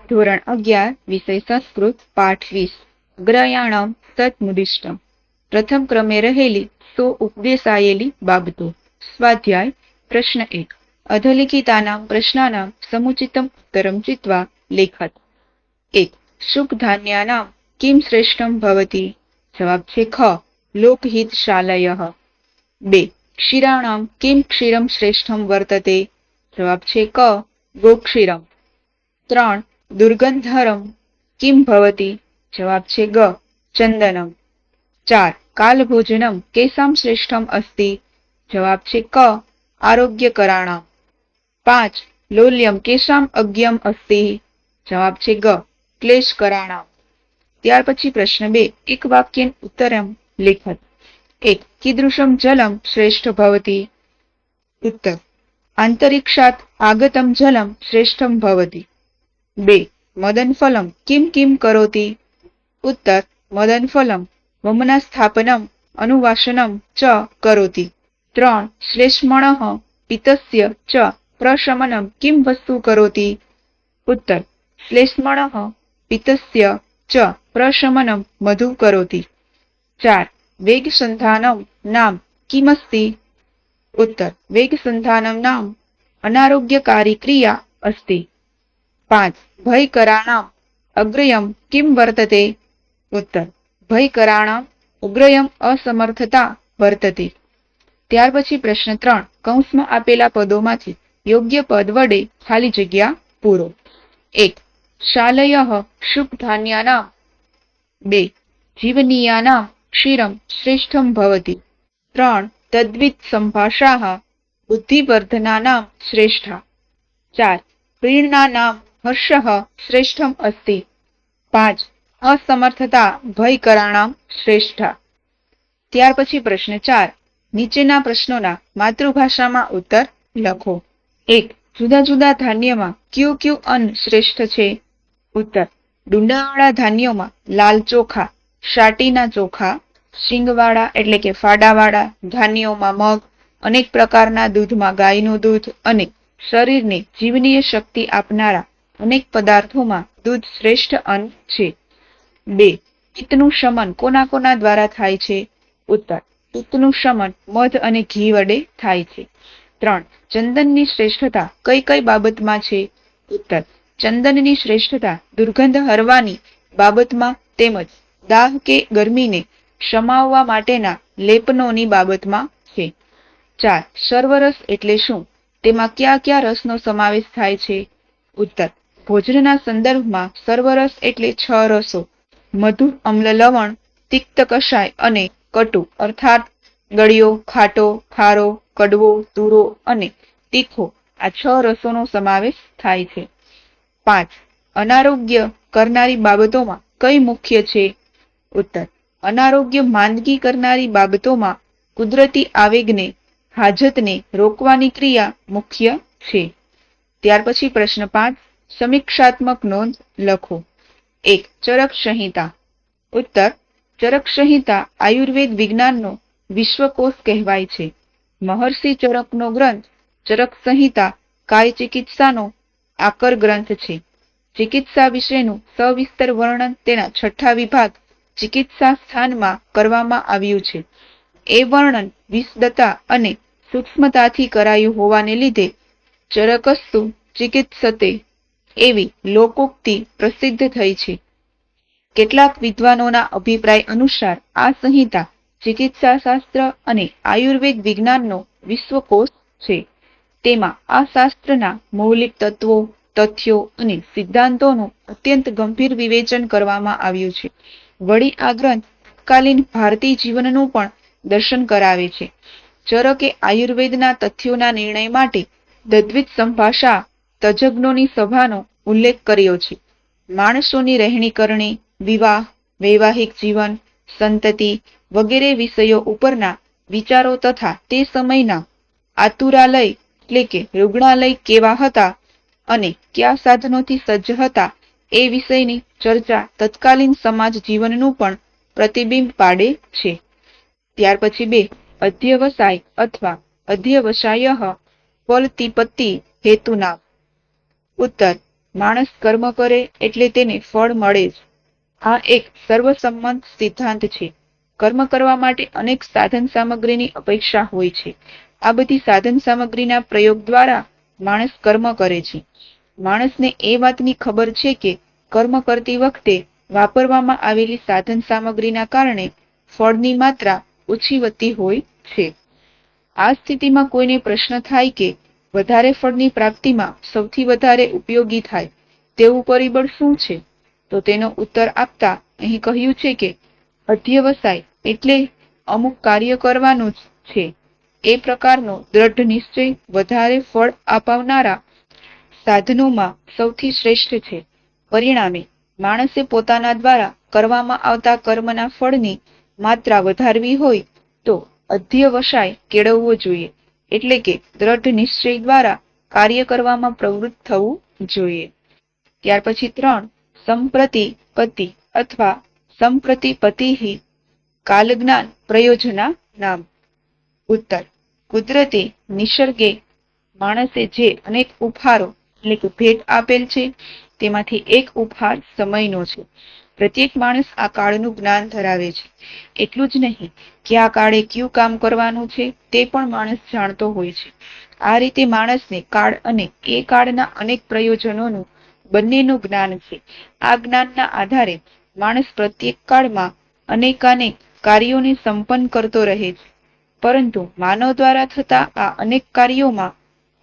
ધોરણ 11 વિષય સંસ્કૃત પાઠ 20 અગ્રયાણમ તત્મુદિષ્ટમ પ્રથમ ક્રમે રહેલી 100 ઉપદેશાયેલી બાબતો. સ્વાધ્યાય પ્રશ્ન 1. અધલિખિતાનામ પ્રશ્નાનામ સમુચિતમ ઉત્તરમ ચિત્વા લેખત. 1. શુક ધાન્યાનામ કિમ શ્રેષ્ઠમ ભવતી? જવાબ છે ખ. લોકહિત શાલયઃ. 2. ક્ષીરાણામ કિમ ક્ષીરમ શ્રેષ્ઠમ વર્તતે? જવાબ છે ક. ગોક્ષીરમ. 3. દુર્ગંધહરમ કિમ ભવતી? જવાબ છે ગ. ચંદનમ. 4. કાલભોજનમ કેસામ શ્રેષ્ઠમ અસ્તિ? જવાબ છે ક. આરોગ્યકરાણામ. 5. લોલ્યમ કેસામ અજ્ઞમ અસ્તિ? જવાબ છે ગ. ક્લેશકરાણામ. ત્યાર પછી પ્રશ્ન 2. એક વાક્યેન ઉત્તરમ લેખત. 1. કીદૃશમ જલમ શ્રેષ્ઠ ભવતી? ઉત્તર. આંતરિક્ષાત આગતમ જલમ શ્રેષ્ઠમ ભવતી. 2. મદનફલમ કિમ કિમ કરોતિ? ઉત્તર. મદનફલમ વમના સ્થાપનમ અનુવાસનમ ચ કરોતિ. 3. શ્લેષ્મણઃ પિત્તસ્ય ચ પ્રશમનમ કિમ વસ્તુ કરોતિ? ઉત્તર. શ્લેષ્મણઃ પિત્તસ્ય ચ પ્રશમનમ મધુ કરોતિ. 4. વેગસંધાનમ નામ કિમસ્તિ? ઉત્તર. વેગસંધાનમ નામ અનારોગ્યકારી ક્રિયા અસ્તિ. 5. ભયકરાણામ અગ્રયમ કિમ વર્તતે? ઉત્તર. ભયકરાણામ અગ્રયમ અસમર્થતા વર્તતે. ત્યાર પછી પ્રશ્ન 3. કૌંસમાં આપેલા પદોમાંથી યોગ્ય પદ વડે ખાલી જગ્યા પૂરો. 1. શાલયઃ શુક ધાન્યાનામ. 2. જીવનીયાનામ ક્ષીરમ શ્રેષ્ઠમ ભવતી. 3. તદ્વિત સંભાષાઃ બુદ્ધિવર્ધનાનામ શ્રેષ્ઠા. 4. પ્રીણનાનામ હર્ષઃ શ્રેષ્ઠમ અસ્તિ. 5. અસમર્થતા ભયકરાણામ શ્રેષ્ઠા. ત્યાર પછી પ્રશ્ન 4. નીચેના પ્રશ્નોના માતૃભાષામાં ઉત્તર લખો. 1. જુદા જુદા ધાન્યમાં કયું કયું અન્ન શ્રેષ્ઠ છે? ઉત્તર. ડુંડાવાળા ધાન્યોમાં લાલ ચોખા, શાટીના ચોખા, શીંગવાળા એટલે કે ફાડાવાળા ધાન્યોમાં મગ, અનેક પ્રકારના દૂધમાં ગાયનું દૂધ અને શરીરને જીવનીય શક્તિ આપનારા અનેક પદાર્થોમાં દૂધ શ્રેષ્ઠ અન્ન છે. 2. પિત્તનું શમન કોના કોના દ્વારા થાય છે? ઉત્તર. પિત્તનું શમન મધ અને ઘી વડે થાય છે. 3. ચંદનની શ્રેષ્ઠતા કઈ કઈ બાબતમાં છે? ઉત્તર. ચંદનની શ્રેષ્ઠતા દુર્ગંધ હરવાની બાબતમાં તેમજ દાહ કે ગરમીને શમાવવા માટેના લેપનોની બાબતમાં છે. 4. સર્વરસ એટલે શું? તેમાં કયા કયા રસનો સમાવેશ થાય છે? ઉત્તર. ભોજનના સંદર્ભમાં સર્વરસ એટલે 6 રસો મધુર, અમ્લ, લવણ, તિક્ત, કષાય અને કટુ અર્થાત ગળ્યો, ખાટો, ખારો, કડવો, તુરો અને તીખો આ 6 રસોનો સમાવેશ થાય છે. 5. અનારોગ્ય કરનારી બાબતોમાં કઈ મુખ્ય છે? ઉત્તર. અનારોગ્ય માંદગી કરનારી બાબતોમાં કુદરતી આવેગને, હાજતને રોકવાની ક્રિયા મુખ્ય છે. ત્યાર પછી પ્રશ્ન 5. સમીક્ષાત્મક નોંધ લખો. 1. ચરક સંહિતા. ઉત્તર. ચરક સંહિતા આયુર્વેદ વિજ્ઞાનનો વિશ્વકોશ કહેવાય છે. મહર્ષિ ચરકનો ગ્રંથ ચરક સંહિતા કાય ચિકિત્સાનો આકર ગ્રંથ છે. ચિકિત્સા વિશેનું સવિસ્તર વર્ણન તેના 6થા વિભાગ ચિકિત્સા સ્થાનમાં કરવામાં આવ્યું છે. એ વર્ણન વિશદતા અને સૂક્ષ્મતાથી કરાયું હોવાને લીધે ચરકસ્તુ ચિકિત્સતે એવી લોકોક્તિ પ્રસિદ્ધ થઈ છે. કેટલાક વિદ્વાનોના અભિપ્રાય અનુસાર આ સંહિતા ચિકિત્સા શાસ્ત્ર અને આયુર્વેદ વિજ્ઞાનનો વિશ્વકોશ છે. તેમાં આ શાસ્ત્રના મૌલિક તત્વો, તથ્યો અને સિદ્ધાંતોનું અત્યંત ગંભીર વિવેચન કરવામાં આવ્યું છે. વળી આ ગ્રંથ તત્કાલીન ભારતીય જીવનનું પણ દર્શન કરાવે છે. ચરકે આયુર્વેદના તથ્યોના નિર્ણય માટે તદ્વિત સંભાષા તજજ્ઞોની સભાનો ઉલ્લેખ કર્યો છે. માણસોની રહેણી કરણી, વિવાહ, વૈવાહિક જીવન, સંતતિ વગેરે વિષયો ઉપરના વિચારો તથા તે સમયના આતુરાલય એટલે કે રૂગ્ણાલય કેવા હતા અને કયા સાધનોથી સજ્જ હતા એ વિષયની ચર્ચા તત્કાલીન સમાજ જીવનનું પણ પ્રતિબિંબ પાડે છે. ત્યાર પછી 2. અધ્યવસાય અથવા અધ્યવસાયઃ ફલતિપત્તિ હેતુના. ઉત્તર. માણસ કર્મ કરે એટલે તેને ફળ મળે જ. આ એક સર્વસંમત સિદ્ધાંત છે. કર્મ કરવા માટે અનેક સાધન સામગ્રીની અપેક્ષા હોય છે. આ બધી સાધન સામગ્રીના પ્રયોગ દ્વારા માણસ કર્મ કરે છે. માણસને એ વાતની ખબર છે કે કર્મ કરતી વખતે વાપરવામાં આવેલી સાધન સામગ્રીના કારણે ફળની માત્રા ઓછી વધતી હોય છે. આ સ્થિતિમાં કોઈને પ્રશ્ન થાય કે વધારે ફળની પ્રાપ્તિમાં સૌથી વધારે ઉપયોગી થાય તેવું પરિબળ શું છે? તો તેનો ઉત્તર આપતા અહીં કહ્યું છે કે અધ્યવસાય એટલે અમુક કાર્ય કરવાનું જ છે. એ પ્રકારનો દ્રઢ નિશ્ચય વધારે ફળ અપાવનારા સાધનોમાં સૌથી શ્રેષ્ઠ છે. પરિણામે માણસે પોતાના દ્વારા કરવામાં આવતા કર્મના ફળની માત્રા વધારવી હોય તો અધ્યવસાય કેળવવો જોઈએ, એટલે કે દ્રઢ નિશ્ચય દ્વારા કાર્ય કરવામાં પ્રવૃત્ત થવું જોઈએ. ત્યાર પછી 3 સંપ્રતિપત્તિ અથવા સંપ્રતિપત્તિ કાલજ્ઞાન પ્રયોજના નામ. ઉત્તર: કુદરતે નિસર્ગે માણસે જે અનેક ઉપહારો એટલે કે ભેટ આપેલ છે તેમાંથી એક ઉપહાર સમયનો છે. પ્રત્યેક માણસ આ કાળનું જ્ઞાન ધરાવે છે. એટલું જ નહીં, કયા કાળે કયું કામ કરવાનું છે તે પણ માણસ જાણતો હોય છે. આ રીતે માણસને કાળ અને એ કાળના અનેક પ્રયોજનોનું બંનેનું જ્ઞાન છે. આ જ્ઞાનના આધારે માણસ પ્રત્યેક કાળમાં અનેકાનેક કાર્યોને સંપન્ન કરતો રહે છે. પરંતુ માનવ દ્વારા થતા આ અનેક કાર્યોમાં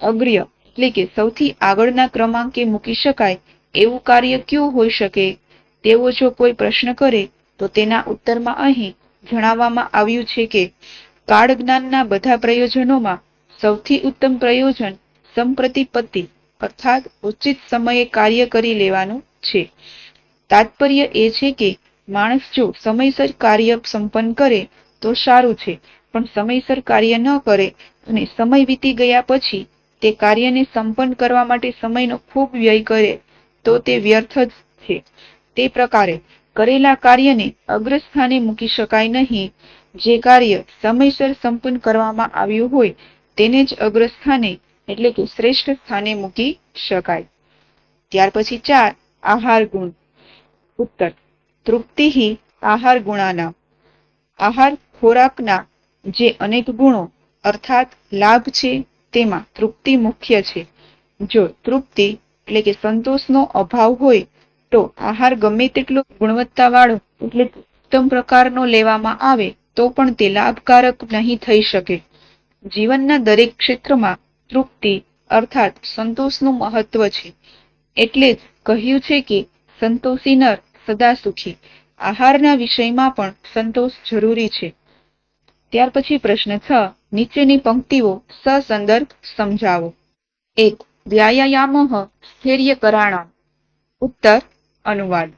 અગ્ર્ય એટલે કે સૌથી આગળના ક્રમાંકે મૂકી શકાય એવું કાર્ય કયું હોઈ શકે તેવો જો કોઈ પ્રશ્ન કરે તો તેના ઉત્તરમાં અહીં જણાવવામાં આવ્યું છે કે કાળ જ્ઞાનના બધા પ્રયોજનોમાં સૌથી ઉત્તમ પ્રયોજન સંપ્રતિપત્તિ અર્થાત ઉચિત સમયે કાર્ય કરી લેવાનું છે. તાત્પર્ય એ છે કે માણસ જો સમયસર કાર્ય સંપન્ન કરે તો સારું છે, પણ સમયસર કાર્ય ન કરે અને સમય વીતી ગયા પછી તે કાર્યને સંપન્ન કરવા માટે સમયનો ખૂબ વ્યય કરે તો તે વ્યર્થ જ છે. તે પ્રકારે કરેલા કાર્યને અગ્રસ્થાને મૂકી શકાય નહીં. જે કાર્ય સમયસર સંપન્ન કરવામાં આવ્યું હોય તેને જ અગ્રસ્થાને એટલે કે શ્રેષ્ઠ સ્થાને મૂકી શકાય. ત્યાર પછી 4 આહાર ગુણ. ઉત્તર: તૃપ્તિ આહાર ગુણાના. આહાર ખોરાકના જે અનેક ગુણો અર્થાત લાભ છે તેમાં તૃપ્તિ મુખ્ય છે. જો તૃપ્તિ એટલે કે સંતોષનો અભાવ હોય તો આહાર ગમે તેટલો ગુણવત્તાવાળો એટલે ઉત્તમ પ્રકારનો લેવામાં આવે તો પણ તે લાભકારક નહીં થઈ શકે. જીવનના દરેક ક્ષેત્રમાં તૃપ્તિ અર્થાત સંતોષનું મહત્વ છે. એટલે જ કહ્યું છે કે સંતોષી નર સદા સુખી. આહારના વિષયમાં પણ સંતોષ જરૂરી છે. ત્યાર પછી પ્રશ્ન 6 નીચેની પંક્તિઓ સસંદર્ભ સમજાવો. 1 વ્યાયામઃ સ્થૈર્યકરાણામ. ઉત્તર અનુવાદ.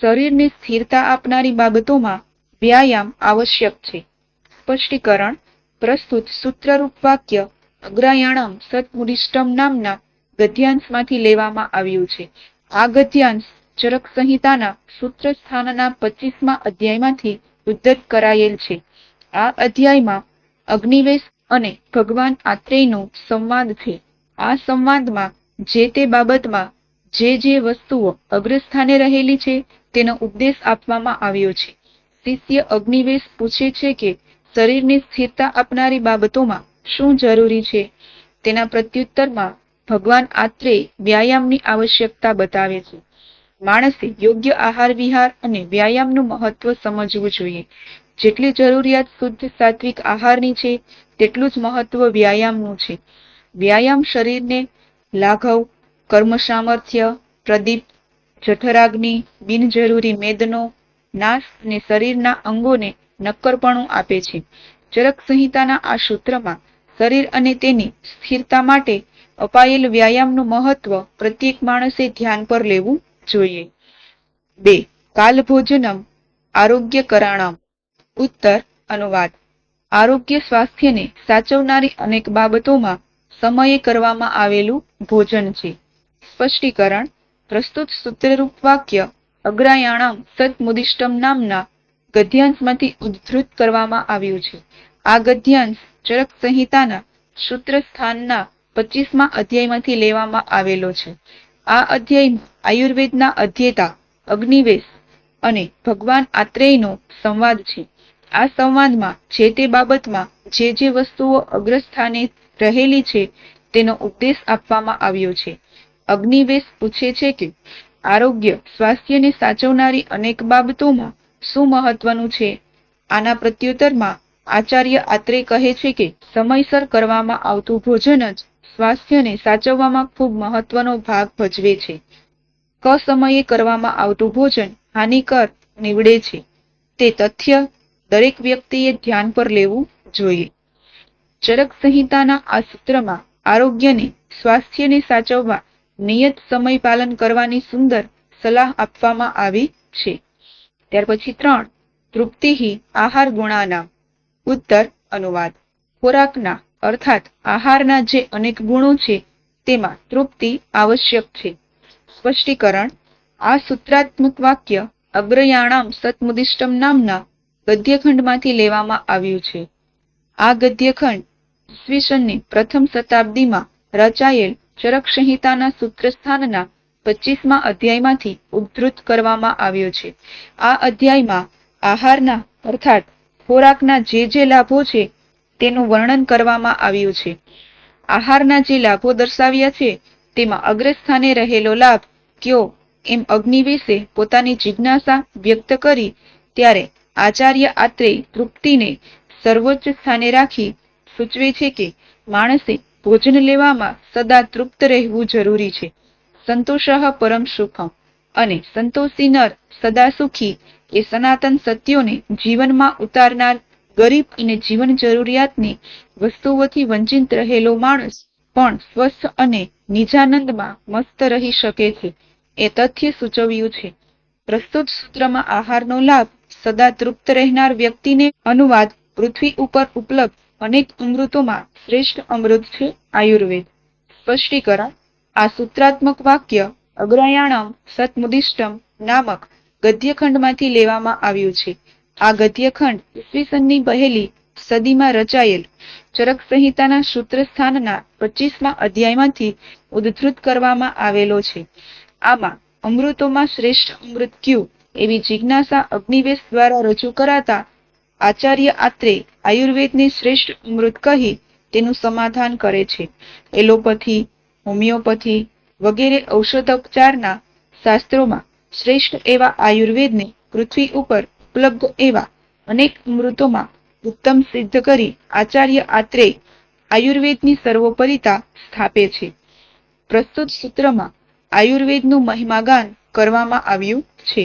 શરીરને સ્થિરતા આપનારી બાબતોમાં વ્યાયામ આવશ્યક છે. સ્પષ્ટીકરણ. પ્રસ્તુત સૂત્રરૂપ વાક્ય અગ્રાયાણમ સત્મુદિષ્ટમ નામના ગદ્યાંશમાંથી લેવામાં આવ્યું છે. આ ગદ્યાંશ ચરક સંહિતાના સૂત્ર સ્થાનના 25મા અધ્યાયમાંથી ઉદ્ધત કરાયેલ છે. આ અધ્યાયમાં અગ્નિવેશ અને ભગવાન આત્રેયનો સંવાદ છે. આ સંવાદમાં જે તે બાબતમાં જે વસ્તુઓ અગ્રસ્થાને રહેલી છે તેનો ઉપદેશ આપવામાં આવ્યો છે. શિષ્ય અગ્નિવેશ પૂછે છે કે શરીરને સ્થિરતા આપનારી બાબતોમાં શું જરૂરી છે? તેના પ્રત્યુત્તરમાં ભગવાન આત્રેય વ્યાયામની આવશ્યકતા બતાવે છે. માણસે યોગ્ય આહાર વિહાર અને વ્યાયામનું મહત્વ સમજવું જોઈએ. જેટલી જરૂરિયાત શુદ્ધ સાત્વિક આહારની છે તેટલું જ મહત્વ વ્યાયામનું છે. વ્યાયામ શરીરને લાઘવ, કર્મ સામર્થ્ય, પ્રદીપ, જઠરાગ્નિ, બિનજરૂરી મેદનો નાશ અને શરીરના અંગોને નક્કરપણું આપે છે. ચરક સંહિતાના આ સૂત્રમાં શરીર અને તેની સ્થિરતા માટે અપાયેલ વ્યાયામનું મહત્વ પ્રત્યેક માણસે ધ્યાન પર લેવું જોઈએ. 2 કાલભોજનમ આરોગ્ય કરાણમ. ઉત્તર અનુવાદ. આરોગ્ય સ્વાસ્થ્યને સાચવનારી અનેક બાબતોમાં સમયે કરવામાં આવેલું ભોજન છે. સ્પષ્ટીકરણ. પ્રસ્તુત સૂત્રરૂપ વાક્ય અગ્રાયાણમ સત્મુદિષ્ટમ નામના ગદ્યાંશમાંથી ઉદ્ધૃત કરવામાં આવ્યું છે. આ ગદ્યાંશ ચરક સંહિતાના સૂત્ર સ્થાનના 25મા અધ્યાયમાંથી લેવામાં આવેલો છે. આ અધ્યાયમાં આયુર્વેદના અધ્યેતા અગ્નિવેશ અને ભગવાન આત્રેયનો સંવાદ છે. આ સંવાદમાં જે તે બાબતમાં જે વસ્તુઓ અગ્રસ્થાને રહેલી છે તેનો ઉપદેશ આપવામાં આવ્યો છે. અગ્નિવેશ પૂછે છે કે આરોગ્ય સ્વાસ્થ્યને સાચવનારી અનેક બાબતોમાં શું મહત્વનું છે? આના પ્રત્યુત્તરમાં આચાર્ય આત્રેય કહે છે કે સમયસર કરવામાં આવતું ભોજન જ સ્વાસ્થ્યને સાચવવામાં ખૂબ મહત્વનો ભાગ ભજવે છે. સમયે કરવામાં આવતું ભોજન હાનિકર નીવડે છે. તે તથ્ય દરેક વ્યક્તિએ ધ્યાન પર લેવું જોઈએ. ચરક સંહિતાના આ સૂત્રમાં આરોગ્યને સ્વાસ્થ્યને સાચવવા નિયત સમય પાલન કરવાની સુંદર સલાહ આપવામાં આવી છે. ત્યાર પછી 3 તૃપ્તિ આહાર ગુણાનામ. ઉત્તર અનુવાદ. ખોરાકના અર્થાત આહારના જે અનેક ગુણો છે તેમાં તૃપ્તિ આવશ્યક છે. સ્પષ્ટીકરણ. આ સૂત્રાત્મક વાક્ય અગ્રયાણામ સત્મુદિષ્ટમ નામના ગદ્યખંડમાંથી લેવામાં આવ્યું છે. આ ગદ્યખંડ ઈસવીસનની પ્રથમ શતાબ્દીમાં રચાયેલ ચરક સંહિતાના સૂત્રસ્થાનના 25મા અધ્યાયમાંથી ઉદ્ધૃત કરવામાં આવ્યો છે. આ અધ્યાયમાં આહારના અર્થાત ખોરાકના જે લાભો છે તેનું વર્ણન કરવામાં આવ્યું છે. આહારના જે લાભો દર્શાવ્યા છે તેમાં અગ્રસ્થાને રહેલો લાભ કયો એમ અગ્નિવેશે પોતાની જિજ્ઞાસા વ્યક્ત કરી ત્યારે આચાર્ય આત્રેય તૃપ્તિને સર્વોચ્ચ સ્થાને રાખી સૂચવે છે કે માણસે ભોજન લેવામાં સદા તૃપ્ત રહેવું જરૂરી છે. સંતોષઃ પરમ સુખમ અને સંતોષી નર સદા સુખી એ સનાતન સત્યોને જીવનમાં ઉતારનાર ગરીબ અને જીવન જરૂરિયાતની વસ્તુઓથી વંચિત રહેલો માણસ પણ સ્વસ્થ અને નિજાનંદમાં મસ્ત રહી શકે છે એ તથ્ય સૂચવ્યું છે. પ્રસ્તુત સૂત્રમાં આહારનો લાભ સદા તૃપ્ત રહેનાર વ્યક્તિને અનુવાદ. પૃથ્વી ઉપર ઉપલબ્ધ અનેક અમૃતોમાં શ્રેષ્ઠ અમૃત છે આયુર્વેદ. સ્પષ્ટીકરણ. આ સૂત્રાત્મક વાક્ય અગ્રયાણમ સત્મુદિષ્ટમ નામક ગદ્યખંડમાંથી લેવામાં આવ્યું છે. આ ગદ્યખંડ ઈસવીસનની 1લી સદીમાં રચાયેલ ચરક સંહિતાના સૂત્રસ્થાનના 25મા અધ્યાયમાંથી ઉદ્ધૃત કરવામાં આવેલો છે. આમાં અમૃતોમાં શ્રેષ્ઠ અમૃત કયું એવી જિજ્ઞાસા અગ્નિવેશ દ્વારા રજૂ કરાતા આચાર્ય આત્રેય આયુર્વેદને શ્રેષ્ઠ અમૃત કહી તેનું સમાધાન કરે છે. એલોપથી, હોમિયોપથી વગેરે ઔષધોપચારના શાસ્ત્રોમાં શ્રેષ્ઠ એવા આયુર્વેદને પૃથ્વી ઉપર ઉપલબ્ધ એવા અનેક અમૃતોમાં ઉત્તમ સિદ્ધ કરી આચાર્ય આત્રેય આયુર્વેદની સર્વોપરિતા સ્થાપે છે. પ્રસ્તુત સૂત્રમાં આયુર્વેદનું મહિમાગાન કરવામાં આવ્યું છે.